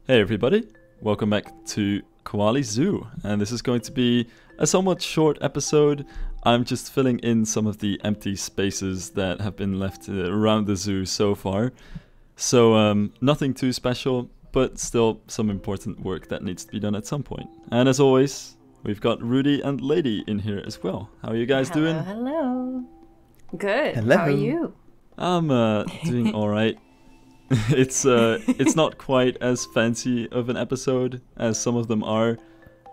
Hey everybody, welcome back to Koali Zoo, and this is going to be a somewhat short episode. I'm just filling in some of the empty spaces that have been left around the zoo so far. So nothing too special, but still some important work that needs to be done at some point. And as always, we've got Rudi and Delady in here as well. How are you guys doing? Hello. Good. Hello. How are you? I'm doing alright. It's not quite as fancy of an episode as some of them are,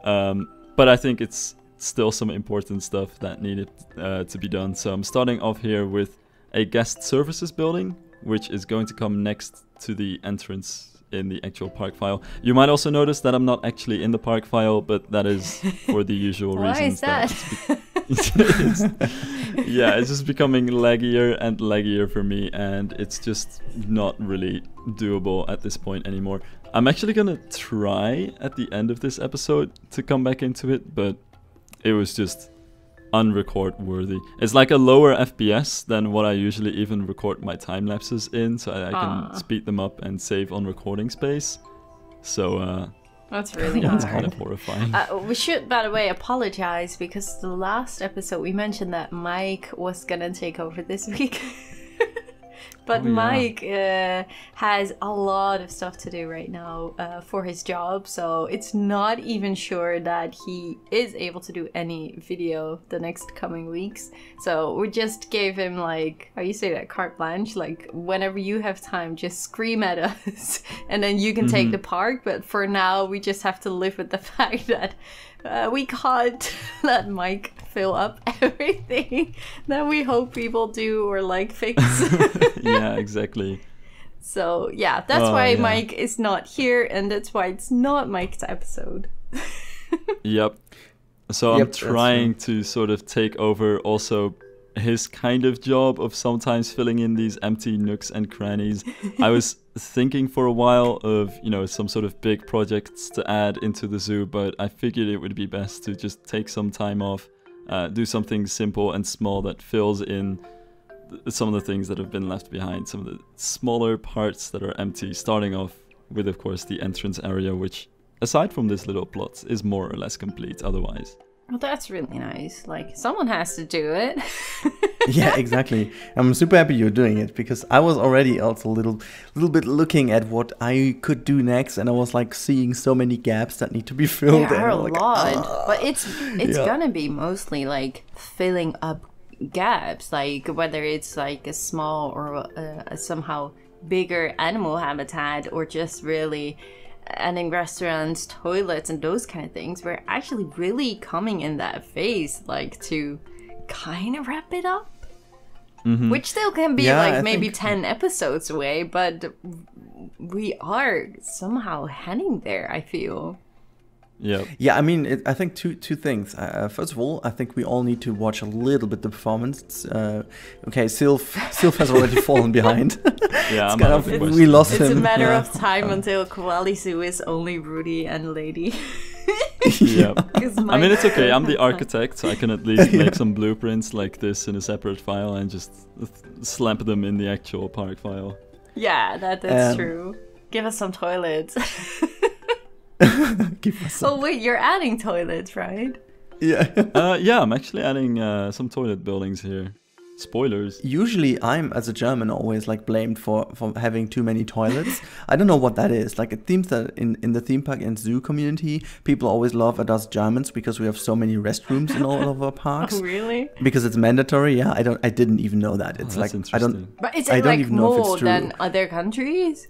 but I think it's still some important stuff that needed to be done. So I'm starting off here with a guest services building, which is going to come next to the entrance in the actual park file. You might also notice that I'm not actually in the park file, but that is for the usual reasons. Why is that? Yeah, it's just becoming laggier and laggier for me, and it's just not really doable at this point anymore. I'm actually gonna try at the end of this episode to come back into it, but it was just unrecord worthy. It's like a lower FPS than what I usually even record my time lapses in, so I can speed them up and save on recording space. So that's really yeah, hard. it's kind of horrifying. We should, by the way, apologize because the last episode we mentioned that Mike was gonna take over this week. But oh, yeah. Mike has a lot of stuff to do right now for his job, so it's not even sure that he is able to do any video the next coming weeks. So we just gave him, like, how you say that, carte blanche, like whenever you have time, just scream at us and then you can take the park. But for now, we just have to live with the fact that we can't let Mike fill up everything that we hope people do or like fix. Yeah, exactly. So yeah, that's why Mike is not here, and that's why it's not Mike's episode. Yep. So I'm trying to sort of take over also his kind of job of sometimes filling in these empty nooks and crannies. I was thinking for a while of, you know, some sort of big projects to add into the zoo, but I figured it would be best to just take some time off, do something simple and small that fills in some of the things that have been left behind, some of the smaller parts that are empty, starting off with, of course, the entrance area, which, aside from this little plot, is more or less complete otherwise. Well, that's really nice. Like, someone has to do it. Yeah, exactly. I'm super happy you're doing it, because I was already also a little bit looking at what I could do next, and I was like seeing so many gaps that need to be filled. There are a like, lot, but it's gonna be mostly like filling up gaps, like whether it's like a small or a somehow bigger animal habitat, or just really adding restaurants, toilets, and those kind of things. We're actually really coming in that phase, like, to kind of wrap it up. Which still can be like maybe 10 episodes away, but we are somehow heading there, I feel. Yeah. Yeah, I mean, I think two things. First of all, I think we all need to watch a little bit the performance. Okay, Sylph has already fallen behind. Yeah, we lost him. It's a matter of time until Koali Zoo is only Rudi and Delady. Yeah. I mean, it's okay. I'm the architect, so I can at least make some blueprints like this in a separate file and just slap them in the actual park file. Yeah, that's true. Give us some toilets. Oh wait, you're adding toilets, right? Yeah. Yeah, I'm actually adding some toilet buildings here. Spoilers. Usually I'm, as a German, always like blamed for having too many toilets. I don't know what that is. Like, it seems that in the theme park and zoo community, people always love at us Germans because we have so many restrooms in all of our parks. Oh, really? Because it's mandatory. Yeah, I didn't even know that. It's like, I don't. But is I it don't like even know if it's more true. than other countries?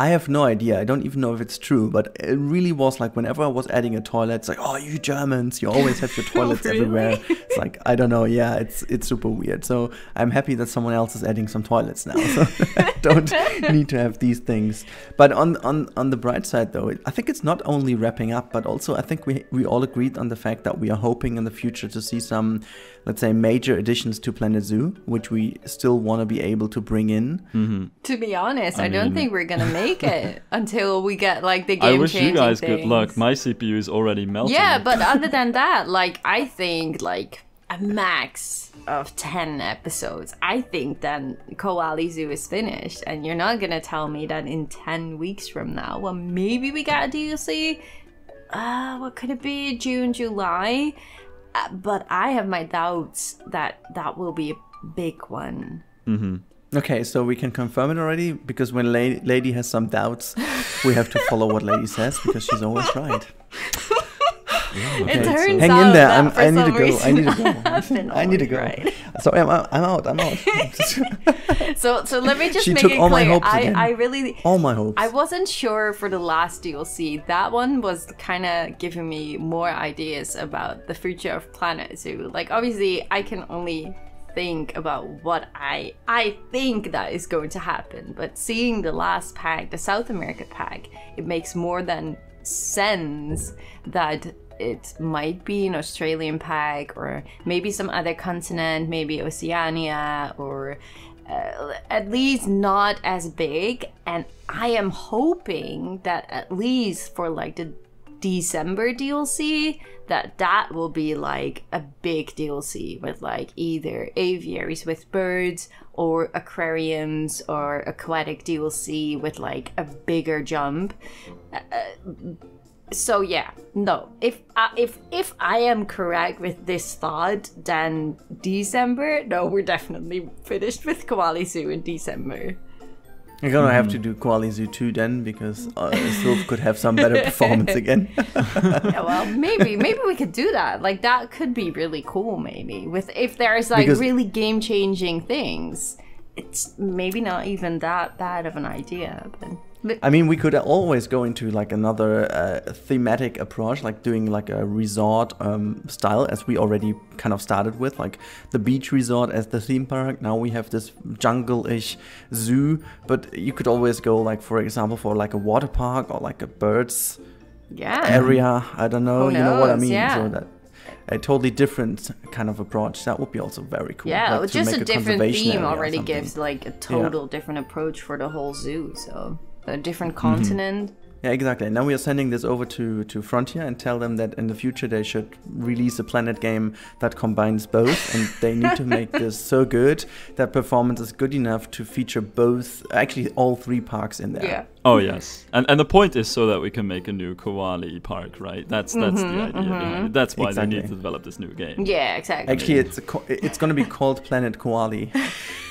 I have no idea. I don't even know if it's true, but it really was like whenever I was adding a toilet, it's like, oh, you Germans, you always have your toilets Really? everywhere. It's like, I don't know. Yeah, it's super weird. So I'm happy that someone else is adding some toilets now. So I don't need to have these things. But on the bright side, though, I think it's not only wrapping up, but also I think we all agreed on the fact that we are hoping in the future to see some, let's say, major additions to Planet Zoo, which we still want to be able to bring in. To be honest, I don't think we're gonna make it until we get like the game-changing I wish you guys things. good luck. My CPU is already melting. Yeah, but other than that, like, I think like a max of 10 episodes, I think then Koali Zoo is finished. And you're not gonna tell me that in 10 weeks from now, well, maybe we got a DLC. What could it be? June, July? But I have my doubts that that will be a big one. Okay, so we can confirm it already, because when Lady has some doubts, we have to follow what Lady says, because she's always right. Yeah, okay. It turns hang out in there. that I need to go. I need to go. I need to go. Right. Sorry, I'm out. So let me just she make took it all clear. my hopes again. I really all my hopes. I wasn't sure for the last DLC. That one was kind of giving me more ideas about the future of Planet Zoo. Like obviously, I can only think about what I think that is going to happen. But seeing the last pack, the South America pack, it makes more than sense that it might be an Australian pack, or maybe some other continent, maybe Oceania, or at least not as big. And I am hoping that at least for like the December DLC, that will be like a big DLC with like either aviaries with birds, or aquariums, or aquatic DLC with like a bigger jump. So yeah, no. If I am correct with this thought, then December. No, we're definitely finished with Koali Zoo in December. You're gonna have to do Koali Zoo 2 then, because Sylph could have some better performance again. Yeah, well, maybe we could do that. Like that could be really cool. Maybe if there's like really game-changing things, it's maybe not even that bad of an idea, but. I mean, we could always go into like another thematic approach, like doing like a resort style, as we already kind of started with, like the beach resort as the theme park. Now we have this jungle-ish zoo, but you could always go like, for example, for like a water park or like a birds area. I don't know, you know what I mean? Yeah. So that a totally different kind of approach. That would be also very cool. Yeah, like just a different theme already gives like a total different approach for the whole zoo. So. A different continent. Yeah, exactly. Now we are sending this over to Frontier and tell them that in the future they should release a Planet game that combines both, and they need to make this so good that performance is good enough to feature both, actually all 3 parks in there. Yeah. Oh yes, and the point is so that we can make a new Koali park, right? That's the idea behind it. That's why they need to develop this new game. Yeah, exactly. Actually, it's going to be called Planet Koali.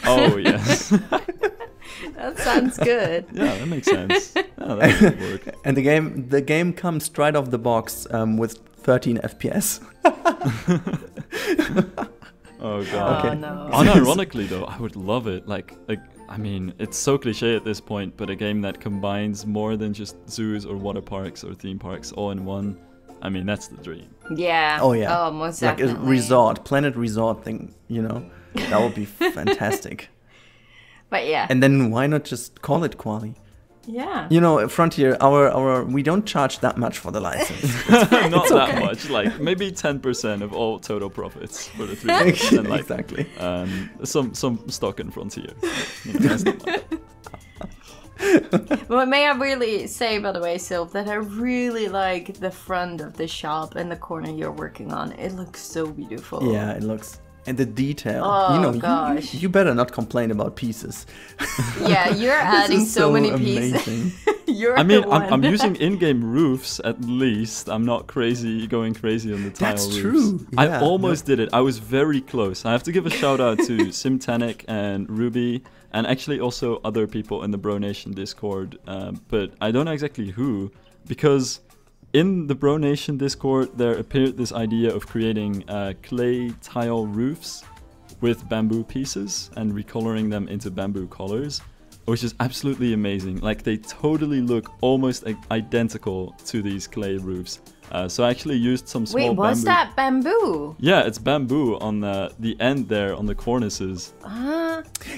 Oh yes. That sounds good. Yeah, that makes sense. Oh, that would work. And the game comes right off the box with 13 FPS. Oh god. Okay. No. Unironically though, I would love it. Like I mean, it's so cliche at this point, but a game that combines more than just zoos or water parks or theme parks all in one. I mean, that's the dream. Yeah. Oh yeah. Oh, most definitely. Like a resort, Planet Resort thing, you know? That would be fantastic. But yeah. And then why not just call it Koali? Yeah. You know, Frontier, our we don't charge that much for the license. Not that much, like maybe 10% of all total profits for the 3 games. And like, exactly. Some stock in Frontier. That's not much. But may I really say, by the way, Sylph, that I really like the front of the shop and the corner you're working on. It looks so beautiful. Yeah, it looks. And the detail. Oh, you know, gosh. You better not complain about pieces. Yeah, you're adding so many amazing. pieces. I'm using in-game roofs at least. I'm not going crazy on the tile roofs. That's true. Yeah, I almost did it. I was very close. I have to give a shout out to Simtanic and Ruby, and actually also other people in the Bro Nation Discord. But I don't know exactly who, because in the Bro Nation Discord, there appeared this idea of creating clay tile roofs with bamboo pieces and recoloring them into bamboo colors, which is absolutely amazing. Like, they totally look almost identical to these clay roofs. So I actually used some small bamboo. Wait, what's that bamboo? Yeah, it's bamboo on the end there, on the cornices.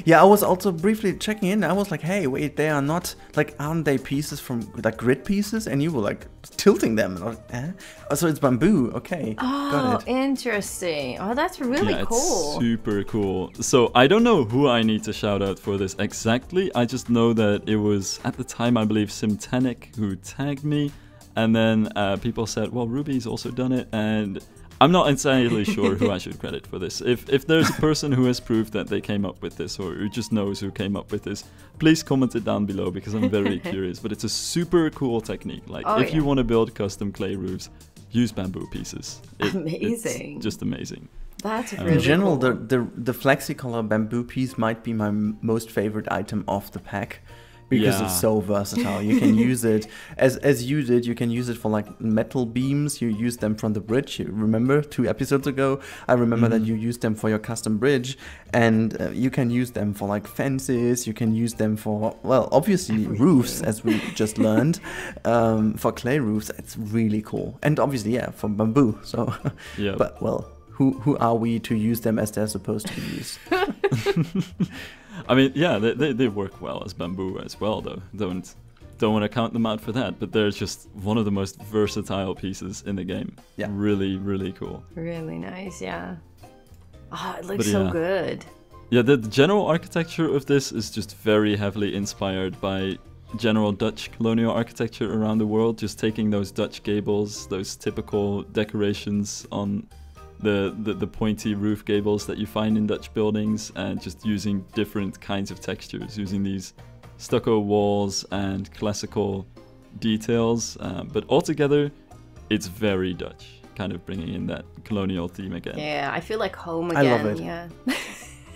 Yeah, I was also briefly checking in. I was like, hey, wait, they are not, like, aren't they pieces from, like, grid pieces? And you were, like, tilting them. And I was like, eh? Oh, so it's bamboo. Okay, got it. Interesting. Oh, that's really cool. It's super cool. So I don't know who I need to shout out for this exactly. I just know that it was, at the time, I believe, Simtanic who tagged me. And then people said, well, Ruby's also done it. And I'm not entirely sure who I should credit for this. If there's a person who has proved that they came up with this, or who just knows who came up with this, please comment it down below, because I'm very curious. But it's a super cool technique. Like, if you want to build custom clay roofs, use bamboo pieces. Amazing. It's just amazing. That's really in general, cool. the Flexicolor bamboo piece might be my most favorite item of the pack. Because it's so versatile. You can use it as you did. You can use it for like metal beams. You use them from the bridge. You remember 2 episodes ago? I remember that you used them for your custom bridge, and you can use them for like fences. You can use them for, well, obviously roofs, as we just learned. For clay roofs, it's really cool, and obviously, for bamboo. So, but well, who are we to use them as they're supposed to be used? I mean, they work well as bamboo as well, though. Don't want to count them out for that, but they're just one of the most versatile pieces in the game. Yeah. Really, really cool. Really nice, yeah. Oh, it looks so good. Yeah, the general architecture of this is just very heavily inspired by general Dutch colonial architecture around the world, just taking those Dutch gables, those typical decorations on the pointy roof gables that you find in Dutch buildings, and just using different kinds of textures, using these stucco walls and classical details, but altogether it's very Dutch, kind of bringing in that colonial theme again. Yeah, I feel like home again. I love it. Yeah.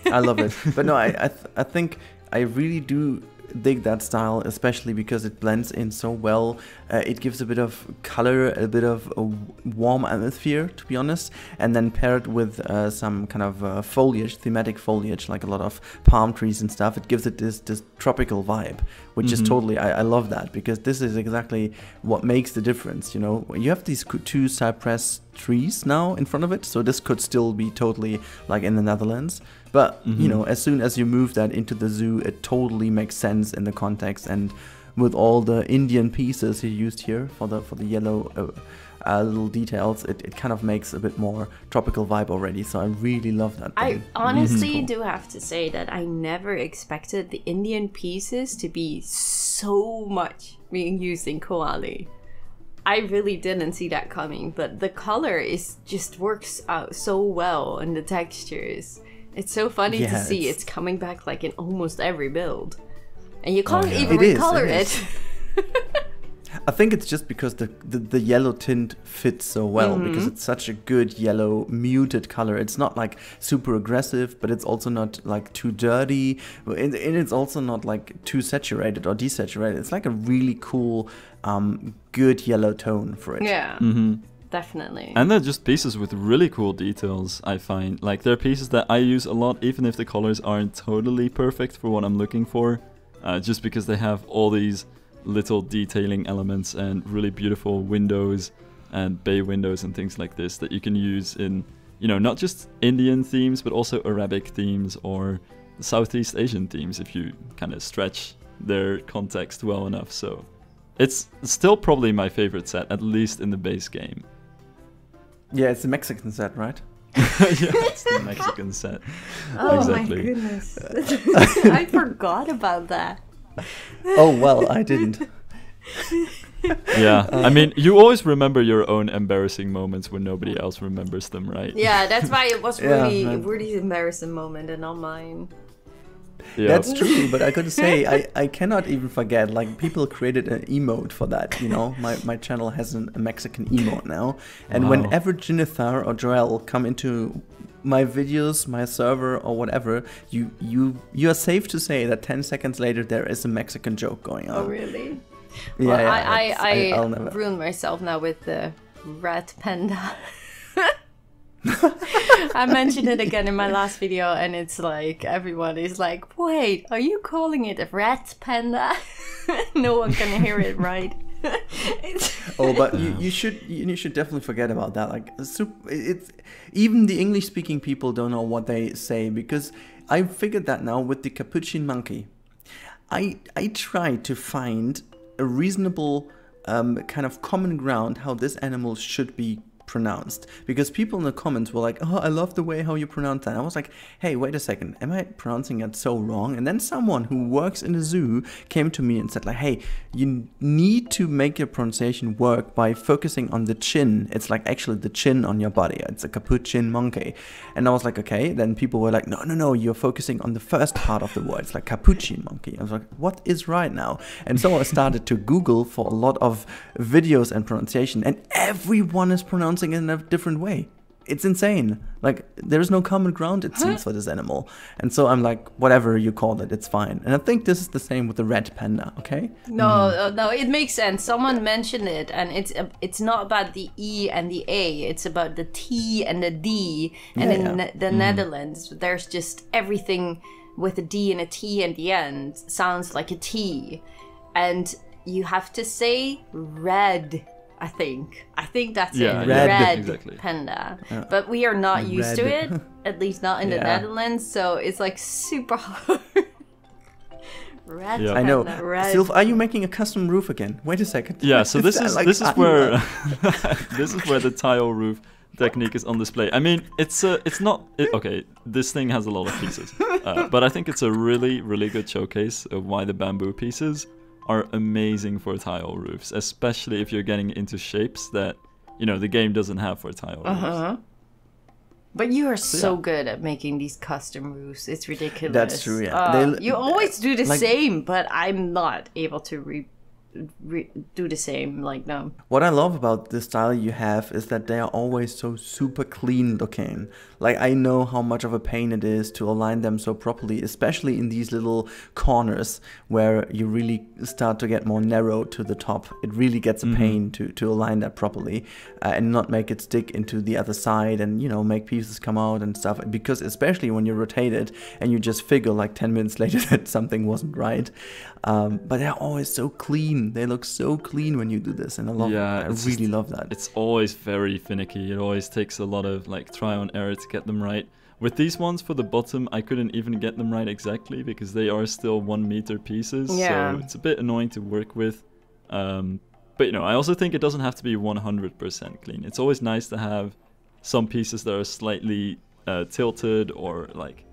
I love it. But no, I think I really do dig that style, especially because it blends in so well. It gives a bit of color, a bit of a warm atmosphere, to be honest, and then paired with some kind of foliage, thematic foliage, like a lot of palm trees and stuff. It gives it this tropical vibe, which is totally, I love that, because this is exactly what makes the difference. You know, you have these 2 cypress trees now in front of it, so this could still be totally like in the Netherlands, but you know, as soon as you move that into the zoo, it totally makes sense in the context. And with all the Indian pieces you used here for the yellow little details, it kind of makes a bit more tropical vibe already. So I really love that thing. I honestly do have to say that I never expected the Indian pieces to be so much being used in Koali. I really didn't see that coming, but the color just works out so well, and the textures. It's so funny to see it's coming back like in almost every build. And you can't even recolor it. I think it's just because the yellow tint fits so well, because it's such a good yellow muted color. It's not like super aggressive, but it's also not like too dirty, and it's also not like too saturated or desaturated. It's like a really cool good yellow tone for it. Yeah. Definitely. And they're just pieces with really cool details, I find. Like, they're pieces that I use a lot, even if the colors aren't totally perfect for what I'm looking for, just because they have all these little detailing elements and really beautiful windows and bay windows and things like this that you can use in, you know, not just Indian themes, but also Arabic themes or Southeast Asian themes, if you kind of stretch their context well enough. So it's still probably my favorite set, at least in the base game. Yeah, it's the Mexican set, right? Yeah, it's the Mexican set. Oh exactly. My goodness. I forgot about that. Oh, well, I didn't. Yeah, I mean, you always remember your own embarrassing moments when nobody else remembers them, right? Yeah, that's why it was Rudy's embarrassing moment and not mine. Yep. That's true, but I gotta say, I cannot even forget, like, people created an emote for that, you know? My channel has a Mexican emote now, and whenever Jennifer or Joel come into my videos, my server, or whatever, you are safe to say that 10 seconds later there is a Mexican joke going on. Oh, really? Yeah, well, yeah, I'll never ruined myself now with the rat panda. I mentioned it again in my last video, and it's like everyone is like, wait, are you calling it a rat panda? No one can hear it, right? But you should definitely forget about that. Like, it's even the English speaking people don't know what they say, because I figured that now with the capuchin monkey. I tried to find a reasonable kind of common ground how this animal should be pronounced, because people in the comments were like, oh, I love the way how you pronounce that. And I was like, hey, wait a second, am I pronouncing it so wrong? And then someone who works in a zoo came to me and said like, hey, you need to make your pronunciation work by focusing on the chin. It's like actually the chin on your body. It's a capuchin monkey. And I was like, okay. Then people were like, no, you're focusing on the first part of the word. It's like capuchin monkey. I was like, what is right now? And so I started to Google for a lot of videos and pronunciation, and everyone is pronouncing in a different way. It's insane. Like, there's no common ground, it seems, for this animal. And so I'm like, whatever you call it, it's fine. And I think this is the same with the red panda, okay? No, it makes sense. Someone mentioned it, and it's not about the E and the A. It's about the T and the D. And in the Netherlands, there's just everything with a D and a T at the end sounds like a T. And you have to say red. I think that's it. Red exactly. panda. Yeah. But we are not used to it, at least not in the Netherlands, so it's like super hard. Red panda. I know. Sylv, are you making a custom roof again? Wait a second. Yeah, so this is where this is where the tile roof technique is on display. I mean, okay, this thing has a lot of pieces. But I think it's a really, really good showcase of why the bamboo pieces are amazing for tile roofs, especially if you're getting into shapes that, you know, the game doesn't have for tile roofs. But you are so good at making these custom roofs. It's ridiculous. That's true, yeah. You always do the same, but I'm not able to do the same like them. What I love about the style you have is that they are always so super clean looking. Like, I know how much of a pain it is to align them so properly, especially in these little corners where you really start to get more narrow to the top. It really gets a pain to align that properly and not make it stick into the other side and, you know, make pieces come out and stuff. Because especially when you rotate it and you just figure like 10 minutes later that something wasn't right. But they're always so clean. They look so clean when you do this, and I really love that. It's always very finicky. It always takes a lot of like trial and error to get them right. With these ones for the bottom, I couldn't even get them right exactly because they are still 1 meter pieces. So it's a bit annoying to work with. But you know, I also think it doesn't have to be 100% clean. It's always nice to have some pieces that are slightly tilted or like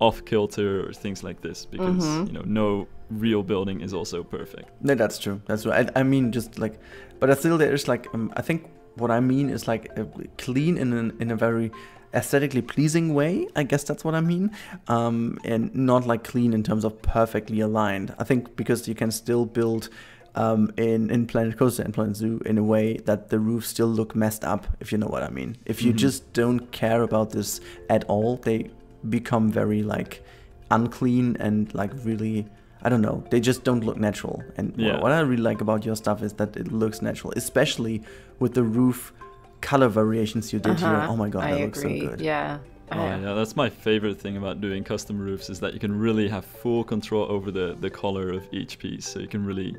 off kilter or things like this, because you know, no real building is also perfect. No, that's true. That's right. I mean, just like, but still there's like, I think what I mean is like clean in a very aesthetically pleasing way. I guess that's what I mean. And not like clean in terms of perfectly aligned. I think because you can still build in Planet Coaster and Planet Zoo in a way that the roofs still look messed up, if you know what I mean. If you just don't care about this at all, they become very like unclean and like really, I don't know, they just don't look natural. And what I really like about your stuff is that it looks natural, especially with the roof color variations you did here. Oh my god, that looks so good. Yeah. Yeah, that's my favorite thing about doing custom roofs, is that you can really have full control over the color of each piece, so you can really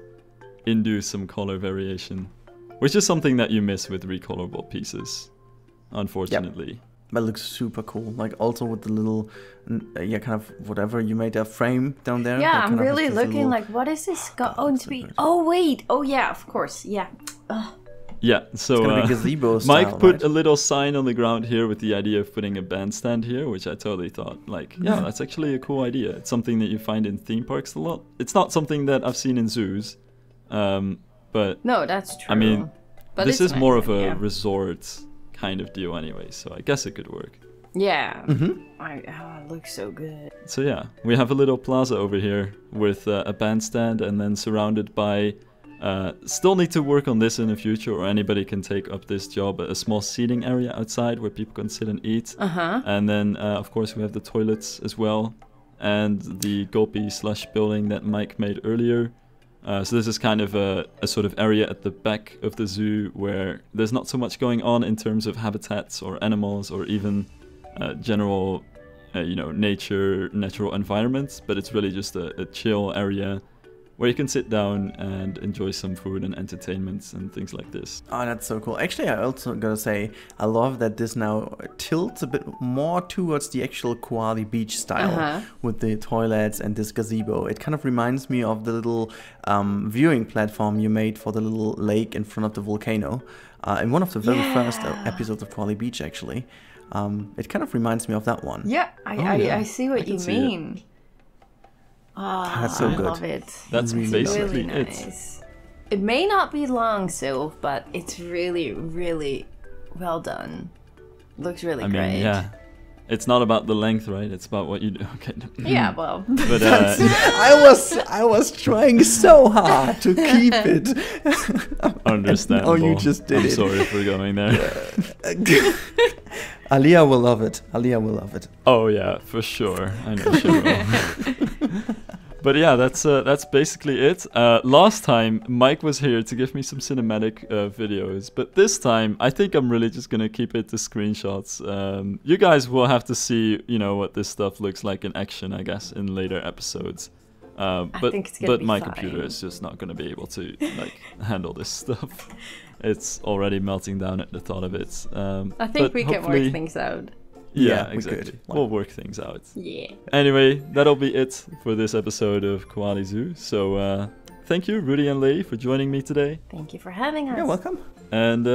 induce some color variation, which is something that you miss with recolorable pieces, unfortunately. Yep. But it looks super cool. Like also with the little, kind of whatever you made a frame down there. Yeah, I'm really looking like, what is this going to be? Oh wait, oh yeah, of course, yeah. Yeah, so gazebo Mike put a little sign on the ground here with the idea of putting a bandstand here, which I totally thought, like, yeah, that's actually a cool idea. It's something that you find in theme parks a lot. It's not something that I've seen in zoos, but no, that's true. I mean, but this is more of a resort kind of deal anyway, so I guess it could work. Yeah. It looks so good. So yeah, we have a little plaza over here with a bandstand, and then surrounded by still need to work on this in the future, or anybody can take up this job, a small seating area outside where people can sit and eat. And then of course we have the toilets as well, and the gulpy slush building that Mike made earlier. So this is kind of a sort of area at the back of the zoo where there's not so much going on in terms of habitats or animals or even general, natural environments, but it's really just a chill area where you can sit down and enjoy some food and entertainments and things like this. Oh, that's so cool. Actually, I also gotta say, I love that this now tilts a bit more towards the actual Koali beach style with the toilets and this gazebo. It kind of reminds me of the little viewing platform you made for the little lake in front of the volcano in one of the very first episodes of Koali Beach, actually. It kind of reminds me of that one. Yeah, I see what you mean. That's so good. I love it. That's basically really nice. It may not be long, Sylv, but it's really, really well done. Looks really great. I mean, yeah. It's not about the length, right? It's about what you do. Okay. Yeah, well. But I was trying so hard to keep it. Understandable. Oh, you just did it. I'm sorry for going there. Aliyah will love it. Aliyah will love it. Oh yeah, for sure. I know she will. But yeah, that's basically it. Last time, Mike was here to give me some cinematic videos, but this time, I think I'm really just gonna keep it to screenshots. You guys will have to see, you know, what this stuff looks like in action, I guess, in later episodes. But my computer is just not gonna be able to like handle this stuff. It's already melting down at the thought of it. I think we can work things out. Yeah, exactly. We'll work things out. Yeah. Anyway, that'll be it for this episode of Koali Zoo. So thank you, Rudi and Lady, for joining me today. Thank you for having us. You're welcome. And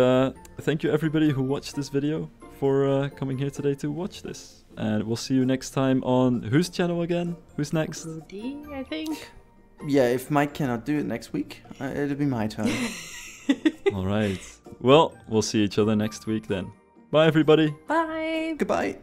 thank you everybody who watched this video for coming here today to watch this. And we'll see you next time on whose channel again? Who's next? Rudi, I think. Yeah, if Mike cannot do it next week, it'll be my turn. All right. Well, we'll see each other next week then. Bye, everybody. Bye. Goodbye.